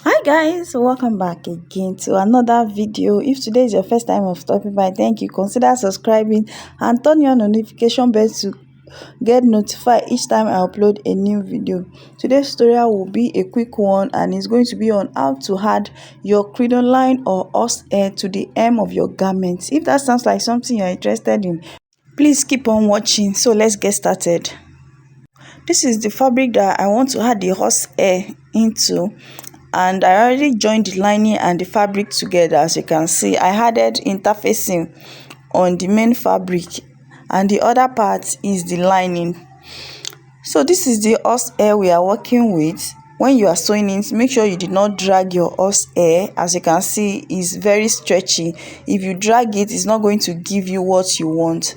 Hi guys, welcome back again to another video. If today is your first time of stopping by, thank you. Consider subscribing and turn your notification bell to get notified each time I upload a new video. Today's tutorial will be a quick one and it's going to be on how to add your crinoline or horsehair to the hem of your garments. If that sounds like something you're interested in, please keep on watching. So let's get started. This is the fabric that I want to add the horsehair into, and I already joined the lining and the fabric together. As you can see, I added interfacing on the main fabric and the other part is the lining. So this is the horsehair we are working with. When you are sewing it, make sure you did not drag your horsehair. As you can see, it's very stretchy. If you drag it, it's not going to give you what you want.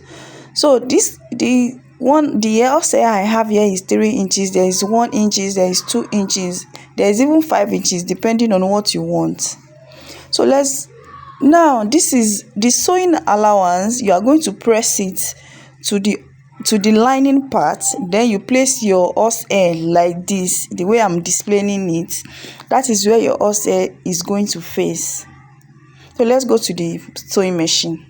So the horsehair I have here is 3 inches. There is 1 inch, there is 2 inches, there is even 5 inches, depending on what you want. So this is the sewing allowance. You are going to press it to the lining part, then you place your horsehair like this, the way I'm displaying it. That is where your horsehair is going to face. So let's go to the sewing machine.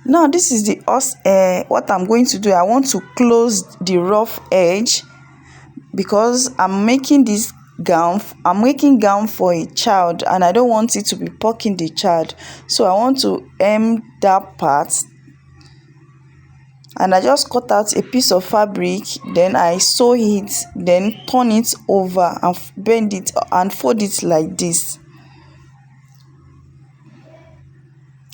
Now this is the horsehair. What I'm going to do, I want to close the rough edge because I'm making this gown. I'm making gown for a child and I don't want it to be poking the child. So I want to hem that part, and I just cut out a piece of fabric, then I sew it, then turn it over and bend it and fold it like this.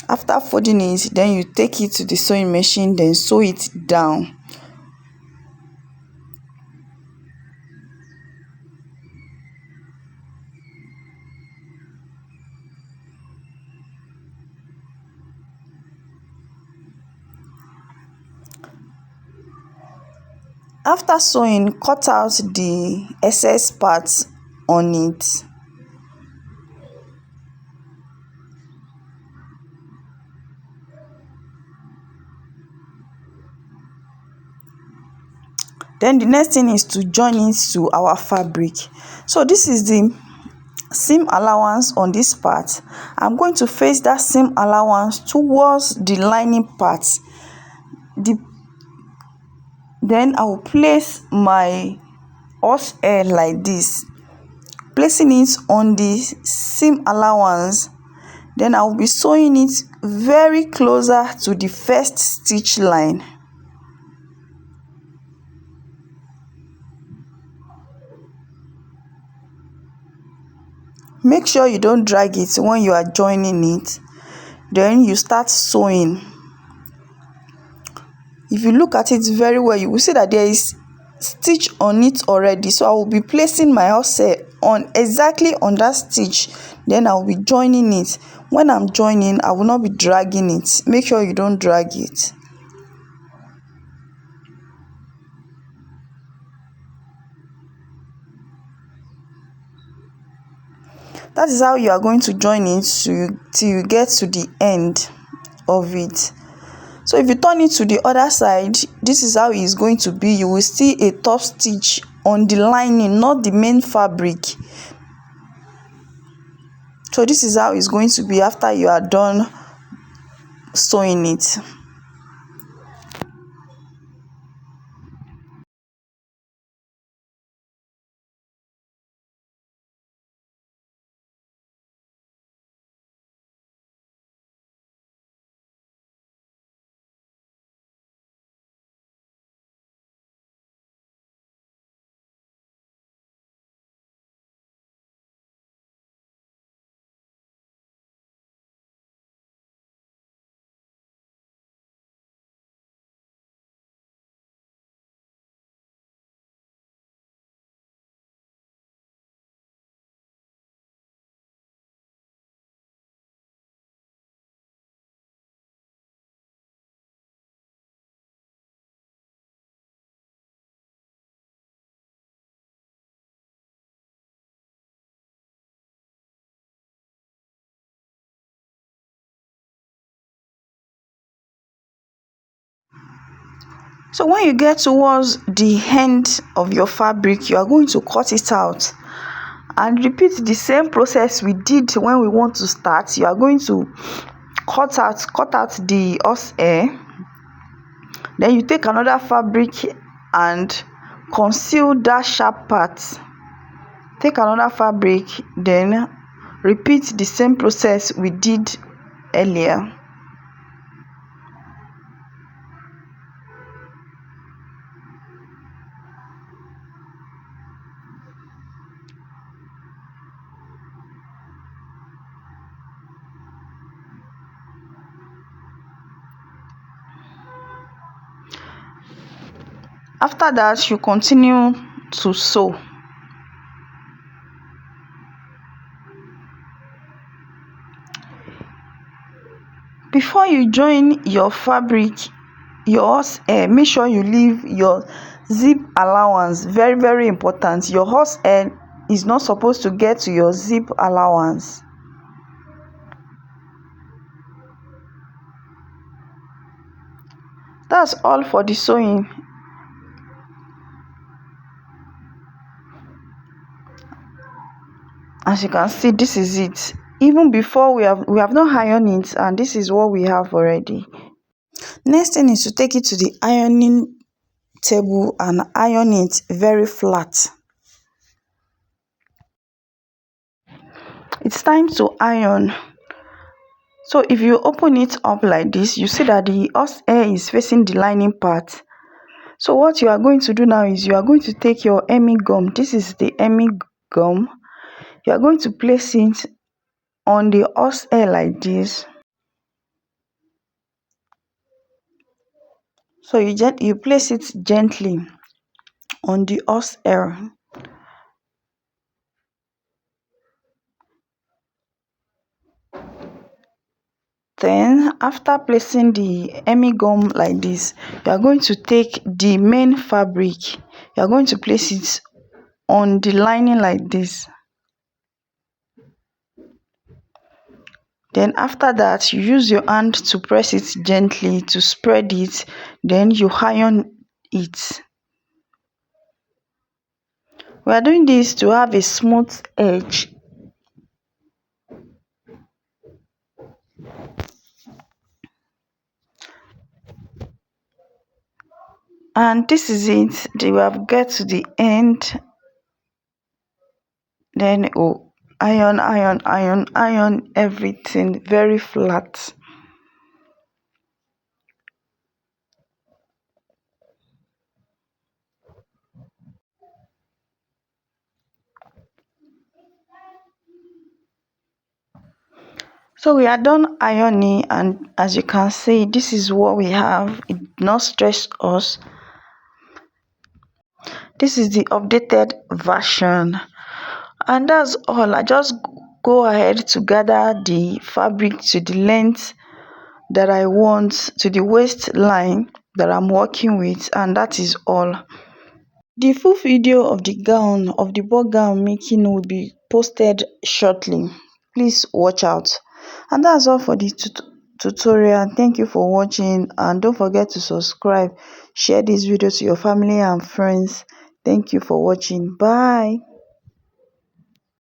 After folding it, then you take it to the sewing machine, then sew it down. After sewing, cut out the excess parts on it. Then the next thing is to join it to our fabric. So this is the seam allowance on this part. I'm going to face that seam allowance towards the lining part. Then I will place my horsehair like this, placing it on the seam allowance. Then I will be sewing it very closer to the first stitch line. Make sure you don't drag it when you are joining it. Then you start sewing. If you look at it very well, you will see that there is stitch on it already. So I will be placing my horsehair on exactly on that stitch. Then I will be joining it. When I'm joining, I will not be dragging it. Make sure you don't drag it. That is how you are going to join it till you get to the end of it. So if you turn it to the other side, this is how it is going to be. You will see a top stitch on the lining, not the main fabric. So this is how it's going to be after you are done sewing it. So when you get towards the end of your fabric, you are going to cut it out and repeat the same process we did when we want to start. You are going to cut out the horsehair. Then you take another fabric and conceal that sharp part. Take another fabric, then repeat the same process we did earlier. After that, you continue to sew. Before you join your fabric, your horsehair, make sure you leave your zip allowance. Very, very important. Your horsehair is not supposed to get to your zip allowance. That's all for the sewing. As you can see, this is it. Even before we have not ironed it, and this is what we have already. Next thing is to take it to the ironing table and iron it very flat. It's time to iron. So if you open it up like this, you see that the horsehair is facing the lining part. So what you are going to do now is you are going to take your hemming gum. This is the hemming gum. You are going to place it on the horsehair like this. So you place it gently on the horsehair. Then after placing the hemming gum like this, you are going to take the main fabric. You are going to place it on the lining like this. Then after that, you use your hand to press it gently to spread it. Then you iron it. We are doing this to have a smooth edge. And this is it. We have get to the end. Then iron everything very flat. So we are done ironing, and as you can see, this is what we have. It did not stress us. This is the updated version, and that's all. I just go ahead to gather the fabric to the length that I want, to the waistline that I'm working with, and that is all. The full video of the ball gown making will be posted shortly. Please watch out. And that's all for the tutorial. Thank you for watching, and don't forget to subscribe. Share this video to your family and friends. Thank you for watching. Bye.